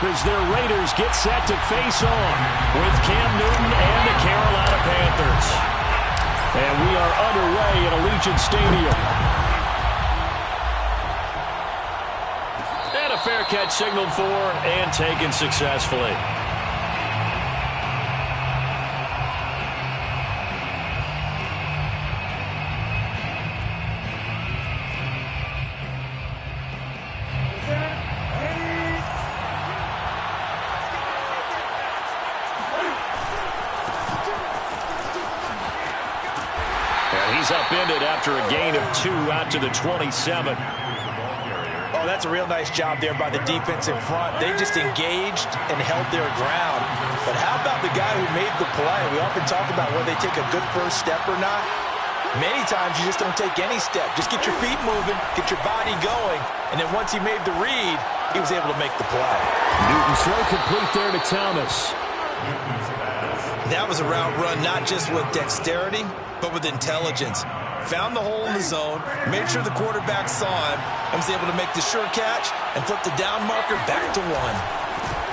as their Raiders get set to face on with Cam Newton and the Carolina Panthers. And we are underway at Allegiant Stadium. And a fair catch signaled for and taken successfully. Upended after a gain of 2 out to the 27. Oh, that's a real nice job there by the defense in front. They just engaged and held their ground. But how about the guy who made the play? We often talk about whether they take a good first step or not. Many times you just don't take any step. Just get your feet moving, get your body going, and then once he made the read, he was able to make the play. Newton throw complete there to Thomas. That was a route run not just with dexterity, but with intelligence. Found the hole in the zone, made sure the quarterback saw him, and was able to make the sure catch and flip the down marker back to 1.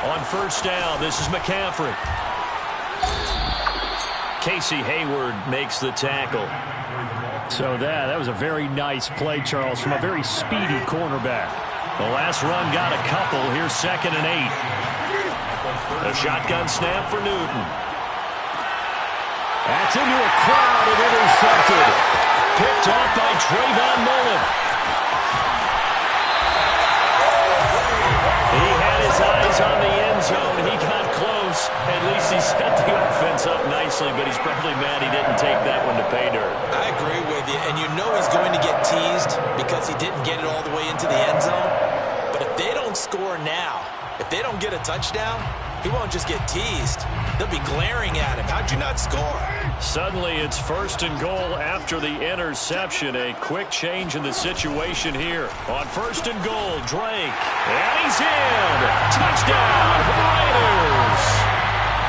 On first down, this is McCaffrey. Casey Hayward makes the tackle. So that was a very nice play, Charles, from a very speedy cornerback. The last run got a couple. Here's 2nd and 8. A shotgun snap for Newton. That's into a crowd and intercepted. Picked off by Trayvon Mullen. He had his eyes on the end zone. He got close. At least he set the offense up nicely, but he's probably mad he didn't take that one to pay dirt. I agree with you, and you know he's going to get teased because he didn't get it all the way into the end zone. But if they don't score now, if they don't get a touchdown, he won't just get teased. They'll be glaring at him. How'd you not score? Suddenly it's 1st and goal after the interception. A quick change in the situation here. On 1st and goal, Drake. And he's in. Touchdown, Raiders.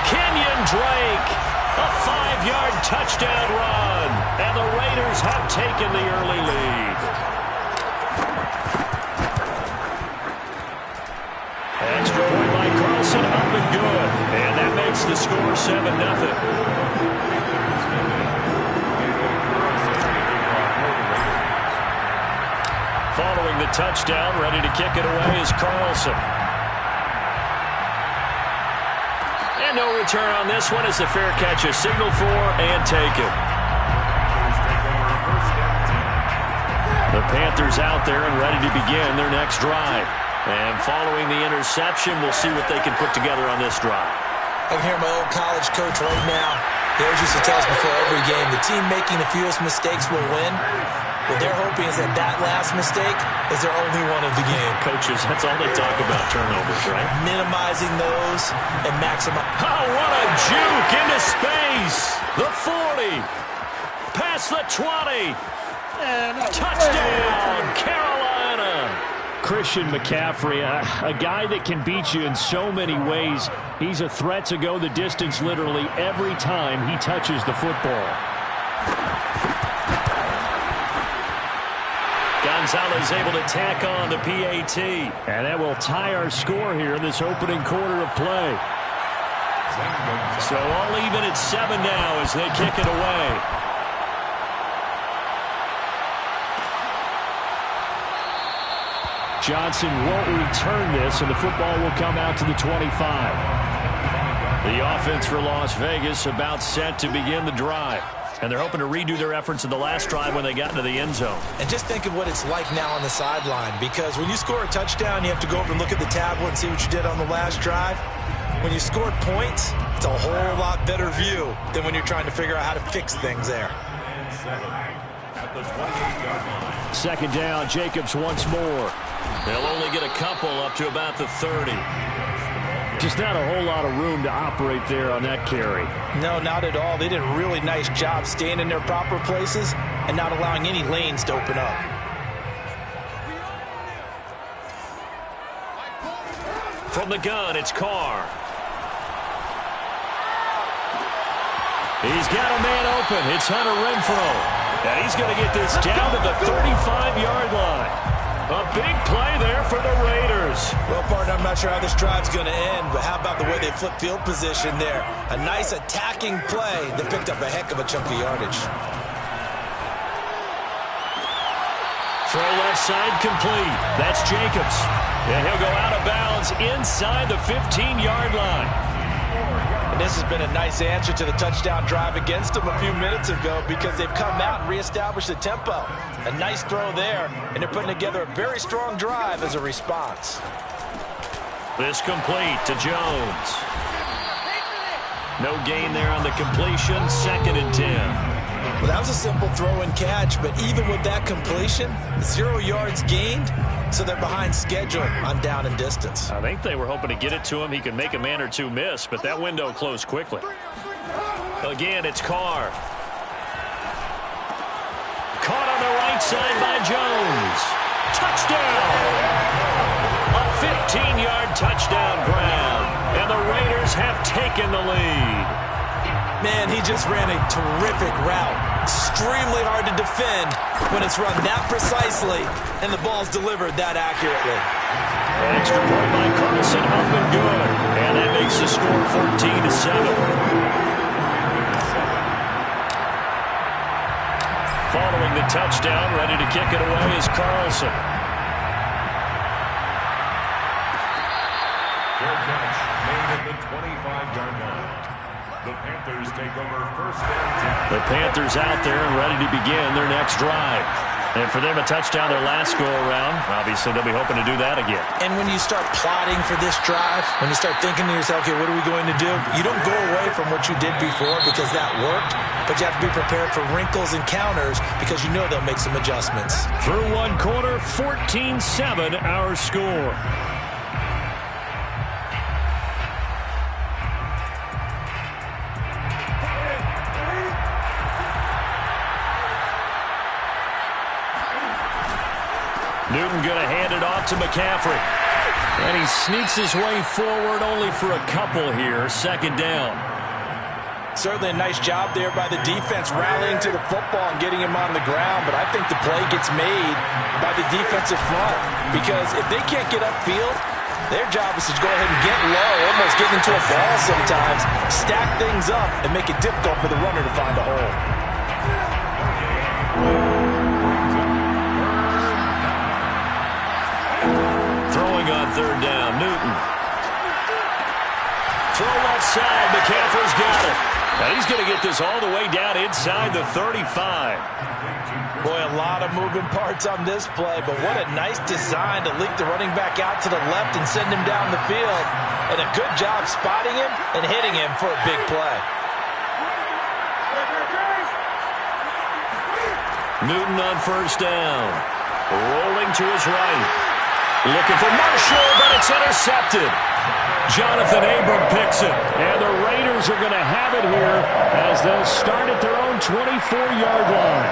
Kenyon Drake. A 5-yard touchdown run. And the Raiders have taken the early lead. Extra point by Carlson, up and good. And that makes the score 7-0. Following the touchdown, ready to kick it away is Carlson. And no return on this one as the fair catch is signaled for and taken. The Panthers out there and ready to begin their next drive. And following the interception, we'll see what they can put together on this drive. I can hear my old college coach right now. He always used to tell us before every game, the team making the fewest mistakes will win. What they're hoping is that last mistake is their only one of the game. Coaches, that's all they talk about, turnovers, right? Minimizing those and maximizing. Oh, what a juke into space. The 40. Past the 20. Touchdown, Carolina. Christian McCaffrey, a guy that can beat you in so many ways. He's a threat to go the distance literally every time he touches the football. Gonzalez able to tack on the PAT. And that will tie our score here in this opening quarter of play. So all even at 7 now as they kick it away. Johnson won't return this, and the football will come out to the 25. The offense for Las Vegas about set to begin the drive. And they're hoping to redo their efforts in the last drive when they got into the end zone. And just think of what it's like now on the sideline, because when you score a touchdown, you have to go over and look at the tablet and see what you did on the last drive. When you score points, it's a whole lot better view than when you're trying to figure out how to fix things there. 2nd down, Jacobs once more. They'll only get a couple up to about the 30. Just not a whole lot of room to operate there on that carry. No, not at all. They did a really nice job staying in their proper places and not allowing any lanes to open up. From the gun, it's Carr. He's got a man open. It's Hunter Renfrow. And he's going to get this down to the 35-yard line. A big play there for the Raiders. Niners. Well, partner, I'm not sure how this drive's going to end, but how about the way they flip field position there? A nice attacking play that picked up a heck of a chunk of yardage. Throw left side complete. That's Jacobs. And he'll go out of bounds inside the 15-yard line. And this has been a nice answer to the touchdown drive against them a few minutes ago because they've come out and reestablished the tempo. A nice throw there, and they're putting together a very strong drive as a response. This complete to Jones. No gain there on the completion. 2nd and 10. Well, that was a simple throw and catch, but even with that completion, 0 yards gained, so they're behind schedule on down and distance. I think they were hoping to get it to him. He could make a man or two miss, but that window closed quickly. Again, it's Carr. Caught on the right side by Jones. Touchdown! A 15-yard touchdown grab, and the Raiders have taken the lead. Man, he just ran a terrific route. Extremely hard to defend when it's run that precisely and the ball's delivered that accurately. An extra point by Carlson, up and good. And that makes the score 14-7. Following the touchdown, ready to kick it away is Carlson. Fair catch made at the 25-yard line. The Panthers take over 1st and 10. The Panthers out there and ready to begin their next drive. And for them, a touchdown their last go-around. Obviously, they'll be hoping to do that again. And when you start plotting for this drive, when you start thinking to yourself, okay, what are we going to do? You don't go away from what you did before because that worked, but you have to be prepared for wrinkles and counters because you know they'll make some adjustments. Through one quarter, 14-7 our score. Newton going to hand it off to McCaffrey. And he sneaks his way forward only for a couple here. 2nd down. Certainly a nice job there by the defense rallying to the football and getting him on the ground. But I think the play gets made by the defensive front because if they can't get upfield, their job is to go ahead and get low, almost get into a ball sometimes, stack things up, and make it difficult for the runner to find a hole. On 3rd down, Newton. Throw left side, McCaffrey's got it. Now he's going to get this all the way down inside the 35. Boy, a lot of moving parts on this play, but what a nice design to leak the running back out to the left and send him down the field. And a good job spotting him and hitting him for a big play. Newton on 1st down. Rolling to his right. Looking for Marshall, but it's intercepted. Jonathan Abram picks it. And the Raiders are going to have it here as they'll start at their own 24-yard line.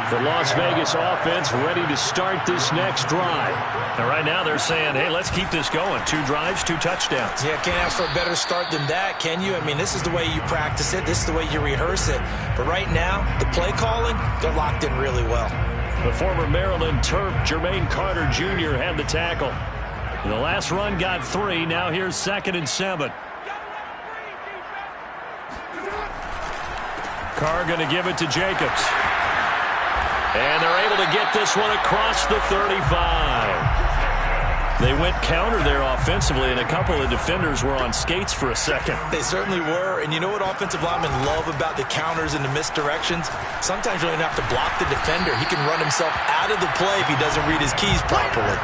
The Las Vegas offense ready to start this next drive. And right now they're saying, hey, let's keep this going. 2 drives, 2 touchdowns. Yeah, can't ask for a better start than that, can you? I mean, this is the way you practice it. This is the way you rehearse it. But right now, the play calling, they're locked in really well. The former Maryland Terp, Jermaine Carter Jr. had the tackle. The last run got 3. Now here's 2nd and 7. Carr going to give it to Jacobs. And they're able to get this one across the 35. They went counter there offensively, and a couple of defenders were on skates for a second. They certainly were, and you know what offensive linemen love about the counters and the misdirections? Sometimes you don't even have to block the defender. He can run himself out of the play if he doesn't read his keys properly.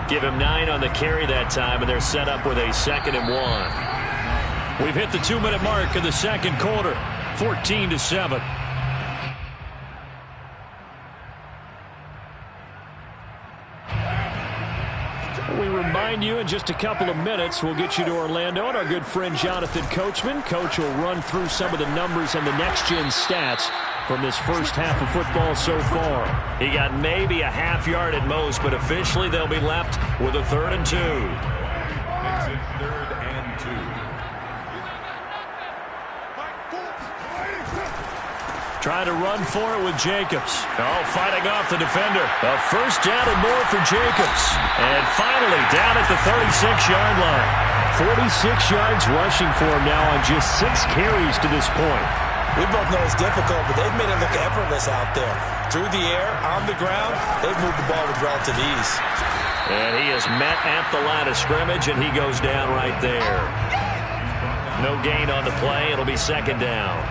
Give him 9 on the carry that time, and they're set up with a 2nd and 1. We've hit the 2-minute mark of the 2nd quarter, 14-7. We remind you in just a couple of minutes we'll get you to Orlando and our good friend Jonathan Coachman. Coach will run through some of the numbers and the next-gen stats from this first half of football so far. He got maybe a half yard at most, but officially they'll be left with a 3rd and 2. Makes it 3rd and 2. Trying to run for it with Jacobs. Oh, fighting off the defender. A first down and more for Jacobs. And finally down at the 36-yard line. 46 yards rushing for him now on just 6 carries to this point. We both know it's difficult, but they've made it look effortless out there. Through the air, on the ground, they've moved the ball with relative ease. And he is met at the line of scrimmage, and he goes down right there. No gain on the play. It'll be second down.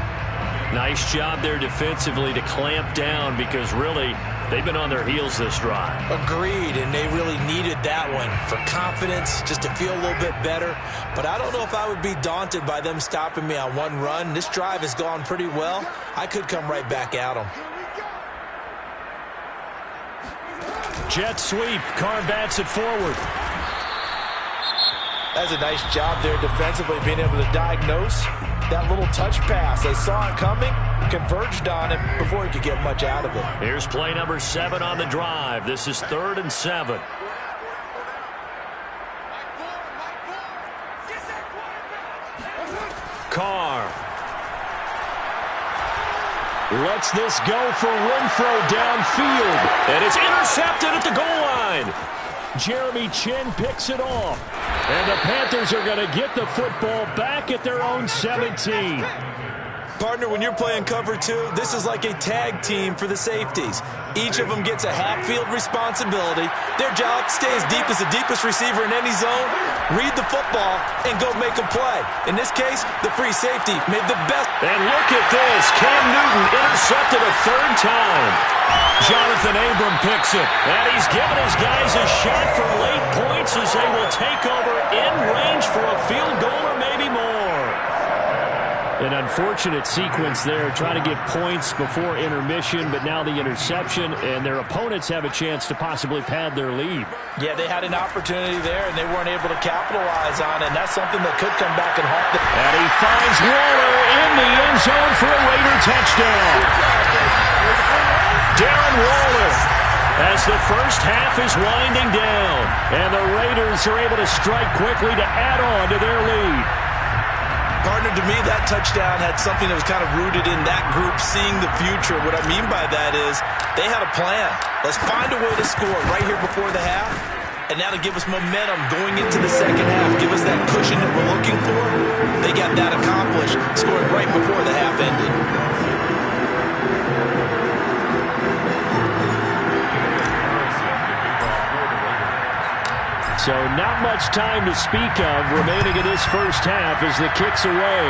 Nice job there defensively to clamp down because really they've been on their heels this drive. Agreed, and they really needed that one for confidence, just to feel a little bit better. But I don't know if I would be daunted by them stopping me on one run. This drive has gone pretty well. I could come right back at them. Jet sweep. Carr bats it forward. That's a nice job there defensively, being able to diagnose that little touch pass. They saw it coming, converged on it before he could get much out of it. Here's play number 7 on the drive. This is 3rd and 7. Carr lets this go for Renfro downfield. And it's intercepted at the goal line. Jeremy Chin picks it off. And the Panthers are going to get the football back at their own 17. Partner, when you're playing cover 2, this is like a tag team for the safeties. Each of them gets a half-field responsibility. Their job, stay as deep as the deepest receiver in any zone, read the football, and go make a play. In this case, the free safety made the best. And look at this. Cam Newton intercepted a 3rd time. Jonathan Abram picks it. And he's given his guys a shot for late points as they will take over in range for a field goal or maybe more. An unfortunate sequence there, trying to get points before intermission, but now the interception, and their opponents have a chance to possibly pad their lead. Yeah, they had an opportunity there, and they weren't able to capitalize on it, and that's something that could come back and haunt them. And he finds Waller in the end zone for a Raider touchdown. Darren Waller, as the first half is winding down, and the Raiders are able to strike quickly to add on to their lead. Partner, to me, that touchdown had something that was kind of rooted in that group seeing the future. What I mean by that is they had a plan. Let's find a way to score right here before the half, and that'll give us momentum going into the second half, give us that cushion that we're looking for. They got that accomplished, scoring right before the half ended. So not much time to speak of remaining in this first half as the kick's away.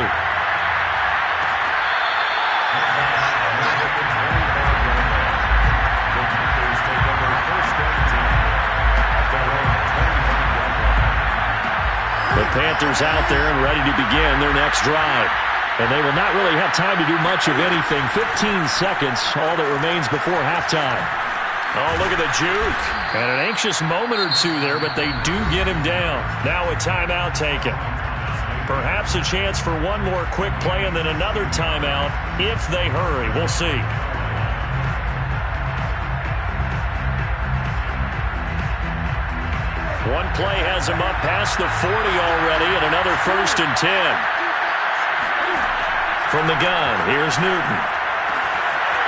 The Panthers out there and ready to begin their next drive. And they will not really have time to do much of anything. 15 seconds, all that remains before halftime. Oh, look at the juke. And an anxious moment or two there, but they do get him down. Now a timeout taken. Perhaps a chance for one more quick play and then another timeout if they hurry. We'll see. One play has him up past the 40 already, and another 1st and 10. From the gun, here's Newton.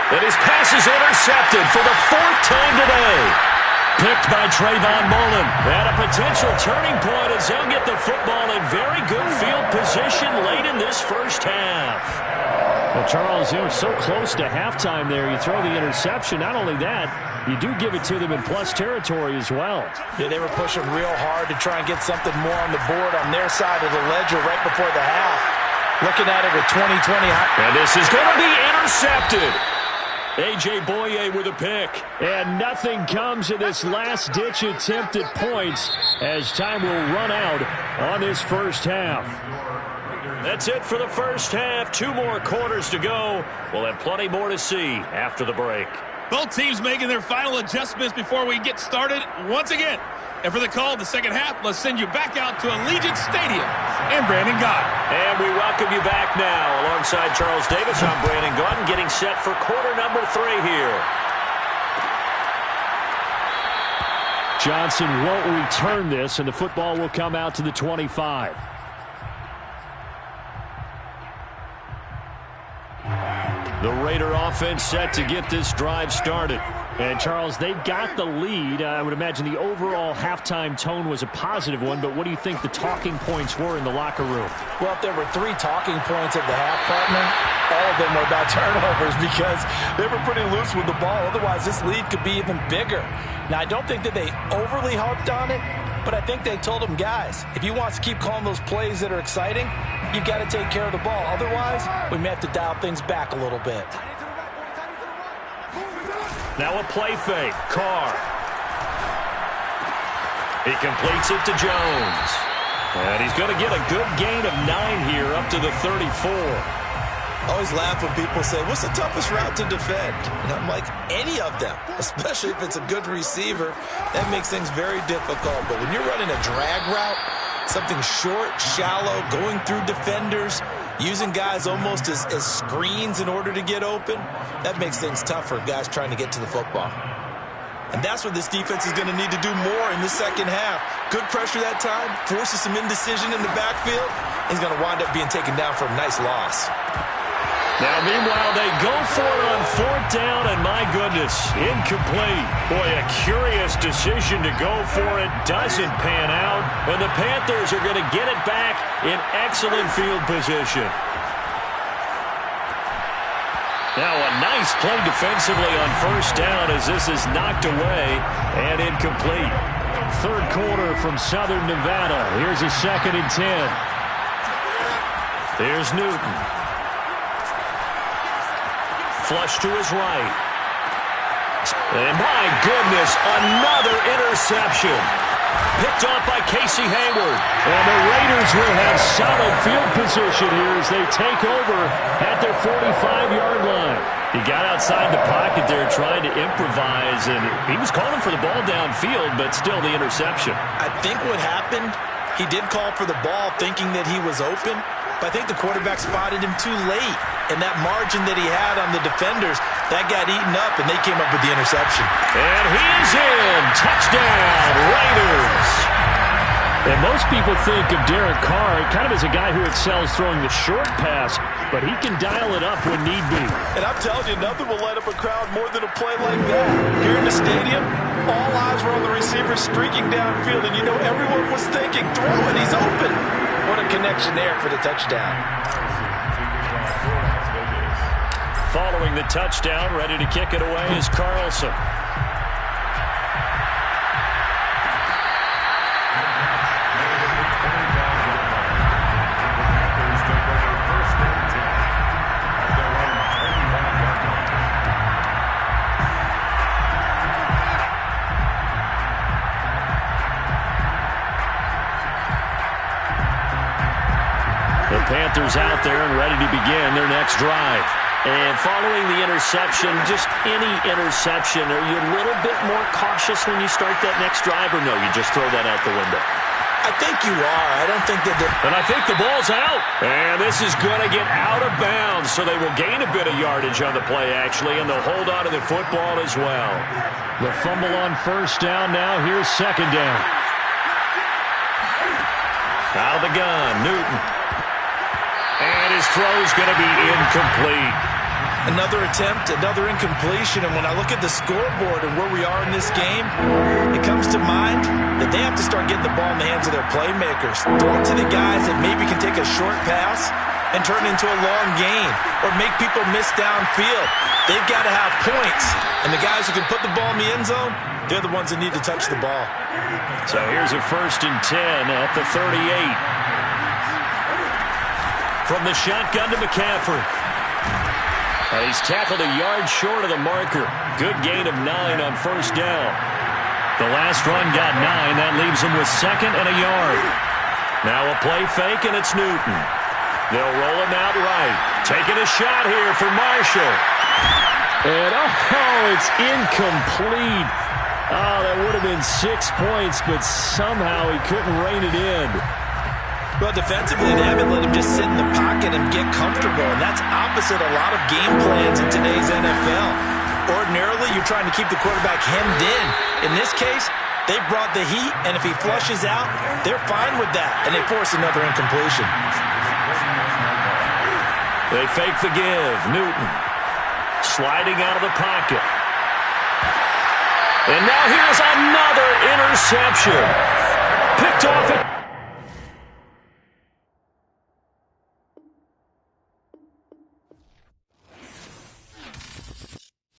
And his pass is intercepted for the 4th time today. Picked by Trayvon Mullen. And a potential turning point as they'll get the football in very good field position late in this first half. Well, Charles, they were so close to halftime there. You throw the interception. Not only that, you do give it to them in plus territory as well. Yeah, they were pushing real hard to try and get something more on the board on their side of the ledger right before the half. Looking at it with 2020. And this is going to be intercepted. A.J. Boye with a pick. And nothing comes of this last-ditch attempt at points as time will run out on this first half. That's it for the first half. 2 more quarters to go. We'll have plenty more to see after the break. Both teams making their final adjustments before we get started once again. And for the call of the second half, let's send you back out to Allegiant Stadium and Brandon Gott. And we welcome you back now. Alongside Charles Davis, I'm Brandon Gott, getting set for quarter number 3 here. Johnson won't return this, and the football will come out to the 25. The Raider offense set to get this drive started. And, Charles, they've got the lead. I would imagine the overall halftime tone was a positive one, but what do you think the talking points were in the locker room? Well, if there were 3 talking points at the half, partner, all of them were about turnovers because they were pretty loose with the ball. Otherwise, this lead could be even bigger. Now, I don't think that they overly harped on it, but I think they told them, guys, if you want to keep calling those plays that are exciting, you've got to take care of the ball. Otherwise, we may have to dial things back a little bit. Now a play fake. Carr. He completes it to Jones. And he's going to get a good gain of 9 here up to the 34. I always laugh when people say, what's the toughest route to defend? And I'm like, any of them, especially if it's a good receiver. That makes things very difficult. But when you're running a drag route, something short, shallow, going through defenders, using guys almost as screens in order to get open, that makes things tough for guys trying to get to the football. And that's what this defense is going to need to do more in the second half. Good pressure that time, forces some indecision in the backfield. He's going to wind up being taken down for a nice loss. Now, meanwhile, they go for it on 4th down, and my goodness, incomplete. Boy, a curious decision to go for it. Doesn't pan out, and the Panthers are going to get it back in excellent field position. Now, a nice play defensively on 1st down as this is knocked away and incomplete. 3rd quarter from Southern Nevada. Here's a 2nd and 10. There's Newton. Flush to his right. And my goodness, another interception. Picked off by Casey Hayward. And the Raiders will have solid field position here as they take over at their 45-yard line. He got outside the pocket there trying to improvise, and he was calling for the ball downfield, but still the interception. I think what happened, he did call for the ball thinking that he was open, but I think the quarterback spotted him too late. And that margin that he had on the defenders, that got eaten up, and they came up with the interception. And he is in. Touchdown, Raiders. And most people think of Derek Carr kind of as a guy who excels throwing the short pass, but he can dial it up when need be. And I'm telling you, nothing will light up a crowd more than a play like that. Here in the stadium, all eyes were on the receiver streaking downfield, and you know everyone was thinking, throw it, he's open. What a connection there for the touchdown. Following the touchdown, ready to kick it away is Carlson. The Panthers out there and ready to begin their next drive. And following the interception, just any interception, are you a little bit more cautious when you start that next drive, or no, you just throw that out the window? I think you are. I don't think that And I think the ball's out. And this is going to get out of bounds, so they will gain a bit of yardage on the play, actually, and they'll hold on to the football as well. The fumble on 1st down now. Here's 2nd down. Out of the gun, Newton. And his throw is going to be incomplete. Another attempt, another incompletion, and when I look at the scoreboard and where we are in this game, it comes to mind that they have to start getting the ball in the hands of their playmakers. Throw it to the guys that maybe can take a short pass and turn it into a long gain or make people miss downfield. They've got to have points, and the guys who can put the ball in the end zone, they're the ones that need to touch the ball. So here's a 1st and 10 at the 38. From the shotgun to McCaffrey. He's tackled a yard short of the marker. Good gain of 9 on 1st down. The last run got 9. That leaves him with 2nd and a yard. Now a play fake, and it's Newton. They'll roll him out right. Taking a shot here for Marshall. And, it's incomplete. That would have been 6 points, but somehow he couldn't rein it in. Well, defensively, they haven't let him just sit in the pocket and get comfortable, and that's opposite a lot of game plans in today's NFL. Ordinarily, you're trying to keep the quarterback hemmed in. In this case, they brought the heat, and if he flushes out, they're fine with that, and they force another incompletion. They fake the give. Newton. Sliding out of the pocket. And now here's another interception. Picked off it.